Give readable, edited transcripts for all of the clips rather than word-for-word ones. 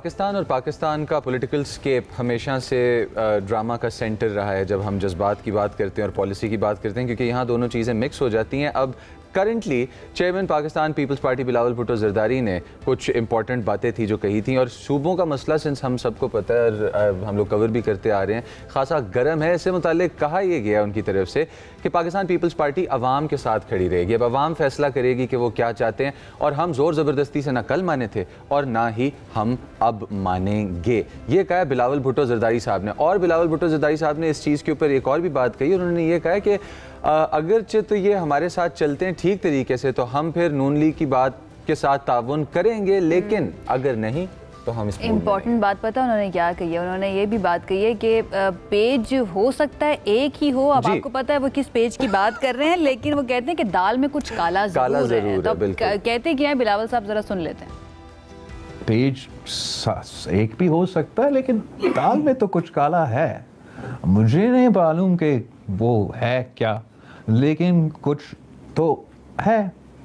پاکستان اور پاکستان کا political skip ہمیشہ سے ڈرامہ کا سینٹر رہا ہے جب ہم جذبات کی بات کرتے ہیں اور پالیسی کی بات کرتے ہیں، کیونکہ یہاں دونوں چیزیں مکس ہو جاتی ہیں۔ اب کرنٹلی چیئرمین پاکستان پیپلز پارٹی بلاول بھٹو زرداری نے کچھ امپورٹنٹ باتیں تھیں جو کہی تھیں، اور صوبوں کا مسئلہ سنس ہم سب کو پتہ ہے اور ہم لوگ کور بھی کرتے آ رہے ہیں خاصا گرم ہے۔ اس سے متعلق کہا یہ گیا ان کی طرف سے کہ پاکستان پیپلز پارٹی عوام کے ساتھ کھڑی رہے گی، اب عوام فیصلہ کرے گی کہ وہ کیا چاہتے ہیں، اور ہم زور زبردستی سے نہ کل مانے تھے اور نہ ہی ہم اب مانیں گے۔ یہ کہا بلاول بھٹو زرداری صاحب نے، اور بلاول بھٹو زرداری صاحب نے اس چیز کے اوپر ایک اور بھی بات کہی، انہوں نے یہ کہا کہ اگرچہ تو یہ ہمارے ساتھ چلتے ہیں ٹھیک طریقے سے تو ہم پھر نون لیگ کی بات کے ساتھ تعاون کریں گے، لیکن اگر نہیں تو ہم اس میں امپورٹنٹ بات پتہ انہوں نے کیا کہی ہے؟ انہوں نے یہ بھی بات کہی ہے کہ پیج ہو سکتا ہے ایک ہی ہو، اب آپ کو پتہ ہے وہ کس پیج کی بات کر رہے ہیں، لیکن وہ کہتے ہیں کہ دال میں کچھ کالا ضرور ہے۔ تو کہتے کیا ہیں بلاول صاحب، ذرا سن لیتے ہیں۔ پیج ایک بھی ہو سکتا ہے لیکن دال میں تو کچھ کالا ہے، مجھے نہیں معلوم کہ وہ ہے کیا، لیکن کچھ تو ہے۔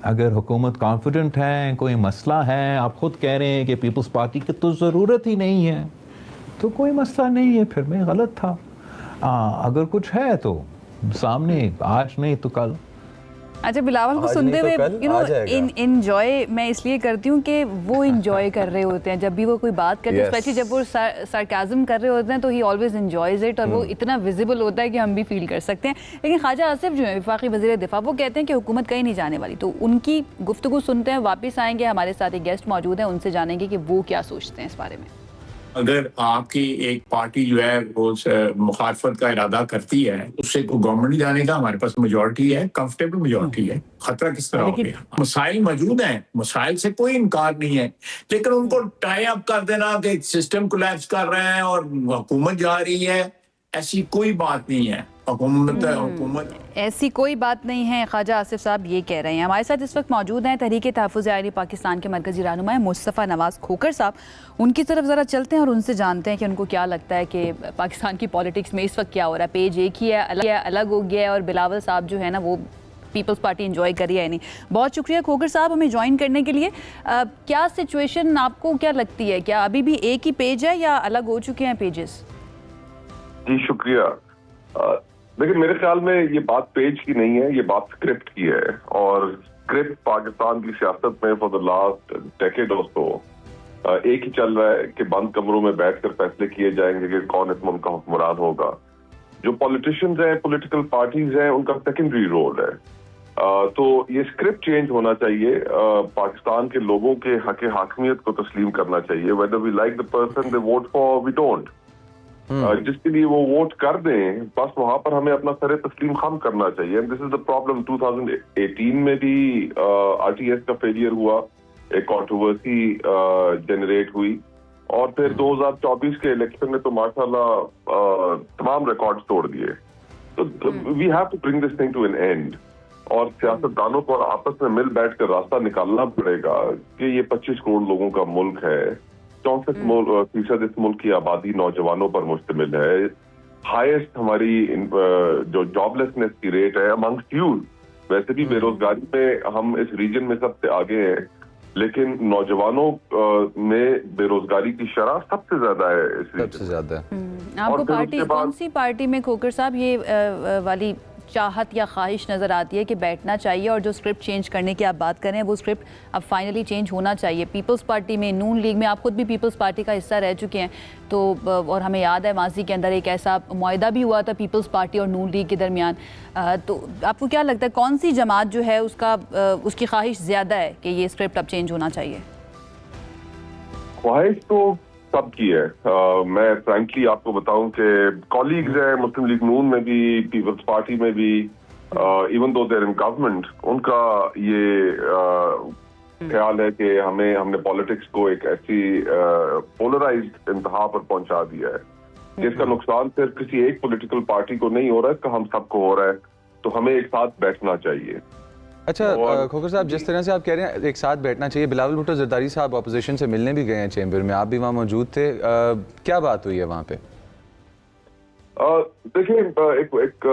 اگر حکومت کانفیڈنٹ ہے، کوئی مسئلہ ہے، آپ خود کہہ رہے ہیں کہ پیپلز پارٹی کی تو ضرورت ہی نہیں ہے، تو کوئی مسئلہ نہیں ہے، پھر میں غلط تھا۔ اگر کچھ ہے تو سامنے، آج نہیں تو کل۔ اچھا، بلاول کو سنتے ہوئے انجوائے میں اس لیے کرتی ہوں کہ وہ انجوائے کر رہے ہوتے ہیں جب بھی وہ کوئی بات کرتے ہیں، اسپیشلی جب وہ سارکازم کر رہے ہوتے ہیں تو ہی آلویز انجوائز اٹ، اور وہ اتنا ویزیبل ہوتا ہے کہ ہم بھی فیل کر سکتے ہیں۔ لیکن خواجہ آصف جو ہیں وفاقی وزیر دفاع، وہ کہتے ہیں کہ حکومت کہیں نہیں جانے والی، تو ان کی گفتگو سنتے ہیں، واپس آئیں گے، ہمارے ساتھ ایک گیسٹ موجود ہیں، ان سے جانیں گے کہ وہ کیا سوچتے ہیں اس بارے میں۔ اگر آپ کی ایک پارٹی جو ہے وہ مخالفت کا ارادہ کرتی ہے، اس سے کوئی گورنمنٹ جانے کا ہمارے پاس میجورٹی ہے، کمفرٹیبل میجورٹی ہے، خطرہ کس طرح ہو گیا؟ مسائل موجود ہیں، مسائل سے کوئی انکار نہیں ہے، لیکن ان کو ٹائی اپ کر دینا کہ سسٹم کولیپس کر رہے ہیں اور حکومت جا رہی ہے، ایسی کوئی بات نہیں ہے۔ حکومت ایسی کوئی بات نہیں ہے، خواجہ آصف صاحب یہ کہہ رہے ہیں۔ ہمارے ساتھ اس وقت موجود ہیں تحریک تحفظ آئین پاکستان کے مرکزی رہنما مصطفیٰ نواز کھوکھر صاحب، ان کی طرف ذرا چلتے ہیں اور ان سے جانتے ہیں کہ ان کو کیا لگتا ہے کہ پاکستان کی پالیٹکس میں اس وقت کیا ہو رہا ہے۔ پیج ایک ہی ہے، الگ ہو گیا ہے، اور بلاول صاحب جو ہے نا وہ پیپلز پارٹی انجوائے کری ہے نہیں۔ بہت شکریہ کھوکھر صاحب ہمیں جوائن کرنے کے لیے۔ کیا سچویشن آپ کو کیا لگتی ہے، کیا ابھی بھی ایک ہی پیج ہے یا الگ ہو چکے ہیں پیجز؟ جی شکریہ۔ لیکن میرے خیال میں یہ بات پیج کی نہیں ہے، یہ بات اسکرپٹ کی ہے، اور اسکرپٹ پاکستان کی سیاست میں فار دا لاسٹ ڈیکیڈ اور سو ایک ہی چل رہا ہے کہ بند کمروں میں بیٹھ کر فیصلے کیے جائیں گے کہ کون اس ملک کا حکمران ہوگا۔ جو پولیٹیشنز ہیں، پولیٹیکل پارٹیز ہیں، ان کا سیکنڈری رول ہے۔ تو یہ اسکرپٹ چینج ہونا چاہیے، پاکستان کے لوگوں کے حق حاکمیت کو تسلیم کرنا چاہیے۔ Whether we like the person they vote for, we don't, جس کے لیے وہ ووٹ کر دیں بس وہاں پر ہمیں اپنا سر تسلیم خم کرنا چاہیے۔ دس از دا پرابلم۔ 2018 میں بھی آر ٹی ایس کا فیلئر ہوا، ایک کنٹروورسی جنریٹ ہوئی، اور پھر 2024 کے الیکشن میں تو ماشاءاللہ تمام ریکارڈز توڑ دیے۔ تو we have to bring this thing to an end, اور سیاستدانوں کو آپس میں مل بیٹھ کر راستہ نکالنا پڑے گا کہ یہ 25 کروڑ لوگوں کا ملک ہے، 64% اس ملک کی آبادی نوجوانوں پر مشتمل ہے، ہائیسٹ ہماری جو جاب لیسنس کی ریٹ ہے امنگسٹ یوتھ۔ ویسے بھی بے روزگاری میں ہم اس ریجن میں سب سے آگے ہیں، لیکن نوجوانوں میں بے روزگاری کی شرح سب سے زیادہ ہے اس ریجن۔ سب سے زیادہ آپ کو پارٹی کون سی پارٹی میں کھوکھر صاحب یہ والی چاہت یا خواہش نظر آتی ہے کہ بیٹھنا چاہیے، اور جو اسکرپٹ چینج کرنے کی آپ بات کریں وہ اسکرپٹ اب فائنلی چینج ہونا چاہیے؟ پیپلز پارٹی میں، نون لیگ میں، آپ خود بھی پیپلز پارٹی کا حصہ رہ چکے ہیں، تو اور ہمیں یاد ہے ماضی کے اندر ایک ایسا معاہدہ بھی ہوا تھا پیپلز پارٹی اور نون لیگ کے درمیان، تو آپ کو کیا لگتا ہے کون سی جماعت جو ہے اس کی خواہش زیادہ ہے کہ یہ اسکرپٹ اب چینج ہونا چاہیے؟ خواہش تو سب کی ہے۔ میں فرینکلی آپ کو بتاؤں کہ کولیگز ہیں مسلم لیگ نون میں بھی، پیپلز پارٹی میں بھی، ایون دو دیر ان گورنمنٹ، ان کا یہ خیال ہے کہ ہم نے پالیٹکس کو ایک ایسی پولرائزڈ انتہا پر پہنچا دیا ہے جس کا نقصان صرف کسی ایک پولیٹیکل پارٹی کو نہیں ہو رہا ہے، اس کا ہم سب کو ہو رہا ہے، تو ہمیں ایک ساتھ بیٹھنا چاہیے۔ اچھا کھوکھر صاحب، جس طرح سے آپ کہہ رہے ہیں ایک ساتھ بیٹھنا چاہیے، بلاول بھٹو زرداری صاحب اپوزیشن سے ملنے بھی گئے ہیں چیمبر میں، آپ بھی وہاں موجود تھے، کیا بات ہوئی ہے وہاں پہ؟ دیکھیں، ایک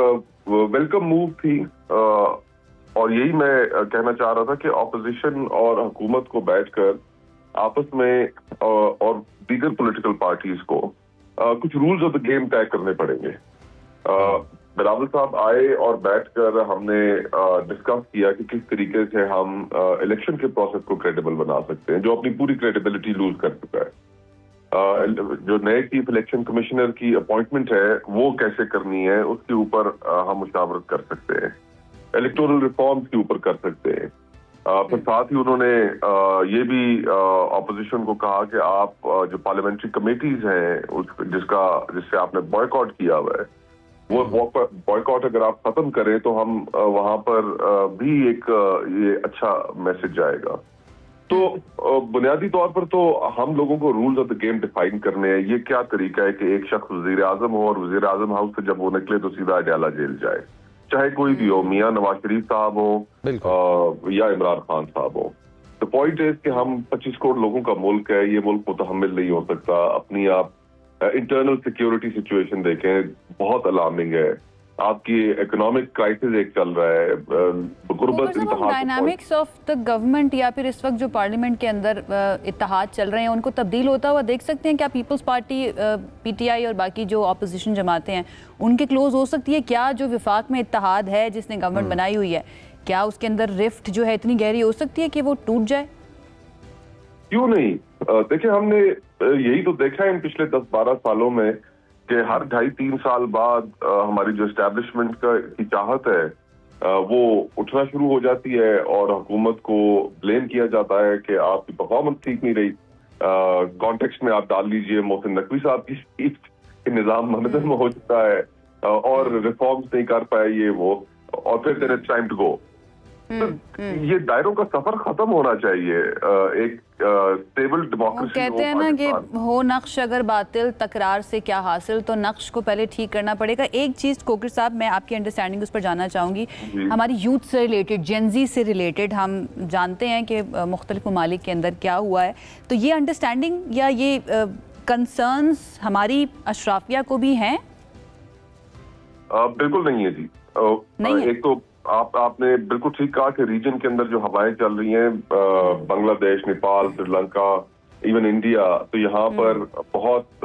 ویلکم موو تھی، اور یہی میں کہنا چاہ رہا تھا کہ اپوزیشن اور حکومت کو بیٹھ کر آپس میں اور دیگر پولیٹیکل پارٹیز کو کچھ رولز آف دا گیم طے کرنے پڑیں گے. بلاول صاحب آئے اور بیٹھ کر ہم نے ڈسکس کیا کہ کس طریقے سے ہم الیکشن کے پروسیس کو کریڈیبل بنا سکتے ہیں, جو اپنی پوری کریڈیبلٹی لوز کر چکا ہے. جو نئے چیف الیکشن کمشنر کی اپوائنٹمنٹ ہے وہ کیسے کرنی ہے, اس کے اوپر ہم مشاورت کر سکتے ہیں. الیکٹورل ریفارمز کے اوپر کر سکتے ہیں. پھر ساتھ ہی انہوں نے یہ بھی اپوزیشن کو کہا کہ آپ جو پارلیمنٹری کمیٹیز ہیں جس سے آپ نے بوائیکاٹ کیا ہوا ہے, وہ بوائیکاٹ اگر آپ ختم کریں تو ہم وہاں پر بھی ایک یہ اچھا میسج جائے گا. تو بنیادی طور پر تو ہم لوگوں کو rules of the game define کرنے ہیں. یہ کیا طریقہ ہے کہ ایک شخص وزیر اعظم ہو اور وزیر اعظم ہاؤس سے جب وہ نکلے تو سیدھا اڈیالہ جیل جائے, چاہے کوئی بھی ہو, میاں نواز شریف صاحب ہو یا عمران خان صاحب ہو. دا پوائنٹ از کہ ہم 25 کروڑ لوگوں کا ملک ہے, یہ ملک متحمل نہیں ہو سکتا. اپنی آپ انٹرنل سیکیورٹی سچویشن دیکھیں, بہت الارمنگ ہے. آپ کی اکنامک کرائسس ایک چل رہا ہے, غربت انتہا. ڈائنامکس آف دا گورنمنٹ یا پھر اس وقت جو پارلیمنٹ کے اندر اتحاد چل رہے ہیں ان کو تبدیل ہوتا ہوا دیکھ سکتے ہیں کیا؟ Peoples Party, P T I اور باقی جو اپوزیشن جماعتیں ہیں ان کے کلوز ہو سکتی ہے کیا؟ جو وفاق میں اتحاد ہے جس نے گورنمنٹ بنائی ہوئی ہے, کیا اس کے اندر رفٹ جو ہے اتنی گہری ہو سکتی ہے کہ وہ ٹوٹ جائے؟ کیوں نہیں. دیکھیں ہم نے یہی تو دیکھا ہے ان پچھلے 10-12 سالوں میں کہ ہر 2.5-3 سال بعد ہماری جو اسٹیبلشمنٹ کی چاہت ہے وہ اٹھنا شروع ہو جاتی ہے اور حکومت کو بلیم کیا جاتا ہے کہ آپ کی پرفارمنس ٹھیک نہیں رہی. کانٹیکسٹ میں آپ ڈال لیجئے محسن نقوی صاحب کی سیٹ کہ نظام منظم ہو چکا ہے اور ریفارمز نہیں کر پائے یہ وہ, اور پھر دین اٹس ٹائم ٹو گو. یہ دائروں کا سفر ختم ہونا چاہیے. ایک اسٹیبل ڈیموکریسی کہتے ہیں نا کہ ہو نقش اگر باطل تکرار سے کیا حاصل, تو نقش کو پہلے ٹھیک کرنا پڑے گا. ایک چیز کوکر صاحب میں آپ کی انڈرسٹینڈنگ اس پر جاننا چاہوں گی, ہماری یوتھ سے ریلیٹڈ, جین زی سے ریلیٹڈ, ہم جانتے ہیں کہ مختلف ممالک کے اندر کیا ہوا ہے, تو یہ انڈرسٹینڈنگ یا یہ کنسرنز ہماری اشرافیہ کو بھی ہیں؟ بالکل نہیں ہے جی. ایک تو آپ نے بالکل ٹھیک کہا کہ ریجن کے اندر جو ہوائیں چل رہی ہیں, بنگلہ دیش, نیپال, سری لنکا, ایون انڈیا, تو یہاں پر بہت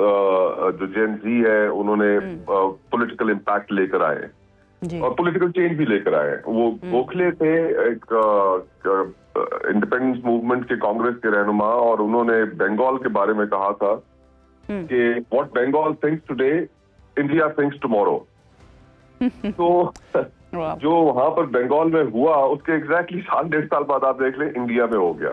جو جین زی ہے انہوں نے پولیٹیکل امپیکٹ لے کر آئے اور پولیٹیکل چینج بھی لے کر آئے. وہ گوکھلے تھے ایک انڈیپینڈنس موومنٹ کے کانگریس کے رہنما, اور انہوں نے بنگال کے بارے میں کہا تھا کہ what Bengal thinks today India thinks tomorrow. تو جو وہاں پر بنگال میں ہوا اس کے ایگزیکٹلی 1.5 سال بعد آپ دیکھ لیں انڈیا میں ہو گیا.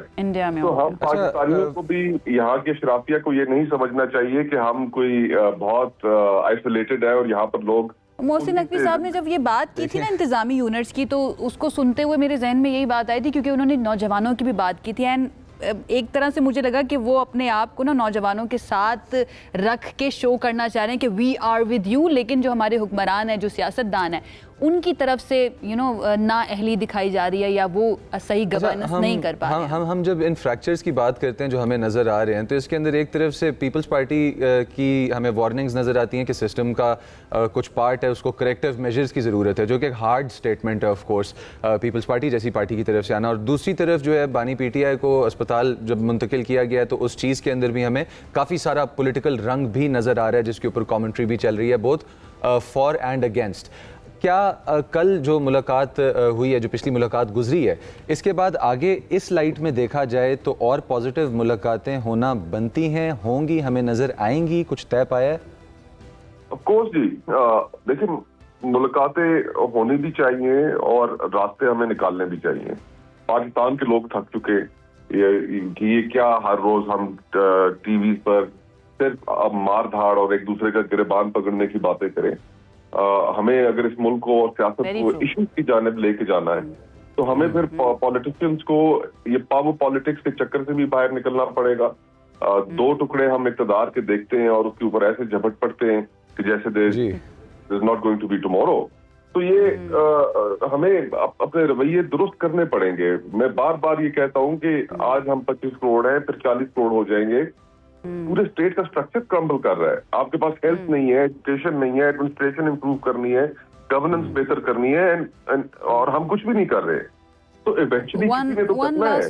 تو ہم پاکستانیوں کو بھی یہاں کے اشرافیہ کو یہ نہیں سمجھنا چاہیے کہ ہم کوئی بہت آئسولیٹڈ ہے اور یہاں پر لوگ. محسن نقوی صاحب نے جب یہ بات کی تھی نا انتظامی یونٹس کی, تو اس کو سنتے ہوئے میرے ذہن میں یہی بات آئی تھی, کیونکہ انہوں نے نوجوانوں کی بھی بات کی تھی. اینڈ ایک طرح سے مجھے لگا کہ وہ اپنے آپ کو نا نوجوانوں کے ساتھ رکھ کے شو کرنا چاہ رہے ہیں کہ وی آر ود یو, لیکن جو ہمارے حکمران ہیں, جو سیاستدان ہیں, ان کی طرف سے نااہلی دکھائی جا رہی ہے یا وہ صحیح گورننس نہیں کر پا رہے ہیں. ہم جب ان فریکچرز کی بات کرتے ہیں جو ہمیں نظر آ رہے ہیں, تو اس کے اندر ایک طرف سے پیپلز پارٹی کی ہمیں وارننگز نظر آتی ہیں کہ سسٹم کا کچھ پارٹ ہے اس کو کریکٹیو میجرز کی ضرورت ہے, جو کہ ایک ہارڈ سٹیٹمنٹ ہے آف کورس پیپلز پارٹی جیسی پارٹی کی طرف سے آنا. اور دوسری طرف جو ہے بانی پی ٹی آئی کو اسپتال جب منتقل کیا گیا ہے تو اس چیز کے اندر بھی ہمیں کافی سارا پولیٹیکل رنگ بھی نظر آ رہا ہے, جس کے اوپر کامنٹری بھی چل رہی ہے بوتھ فار اینڈ اگینسٹ. کیا کل جو ملاقات ہوئی ہے, جو پچھلی ملاقات گزری ہے, اس کے بعد آگے اس لائٹ میں دیکھا جائے تو اور پازیٹیو ملاقاتیں ہونا بنتی ہیں, ہوں گی, ہمیں نظر آئیں گی, کچھ طے پایا ہے؟ آف کورس جی, دیکھیں ملاقاتیں ہونی بھی چاہیے اور راستے ہمیں نکالنے بھی چاہیے. پاکستان کے لوگ تھک چکے کہ یہ کیا ہر روز ہم ٹی وی پر صرف اب مار دھاڑ اور ایک دوسرے کا گریبان پکڑنے کی باتیں کریں. ہمیں اگر اس ملک کو اور سیاست کو ایشوز کی جانب لے کے جانا ہے تو ہمیں پھر پولیٹیشینز کو یہ پاور پالیٹکس کے چکر سے بھی باہر نکلنا پڑے گا. 2 ٹکڑے ہم اقتدار کے دیکھتے ہیں اور اس کے اوپر ایسے جھپٹ پڑتے ہیں کہ جیسے there is not going to be tomorrow. تو یہ ہمیں اپنے رویے درست کرنے پڑیں گے. میں بار بار یہ کہتا ہوں کہ آج ہم 25 کروڑ ہیں, پھر 40 کروڑ ہو جائیں گے. پورے اسٹیٹ کا اسٹرکچر کرمبل کر رہا ہے. آپ کے پاس ہیلتھ نہیں ہے, ایجوکیشن نہیں ہے, ایڈمنسٹریشن امپروو کرنی ہے, گورننس بہتر کرنی ہے, اور ہم کچھ بھی نہیں کر رہے. تو ایونچولی کسی نے تو کرنا ہے.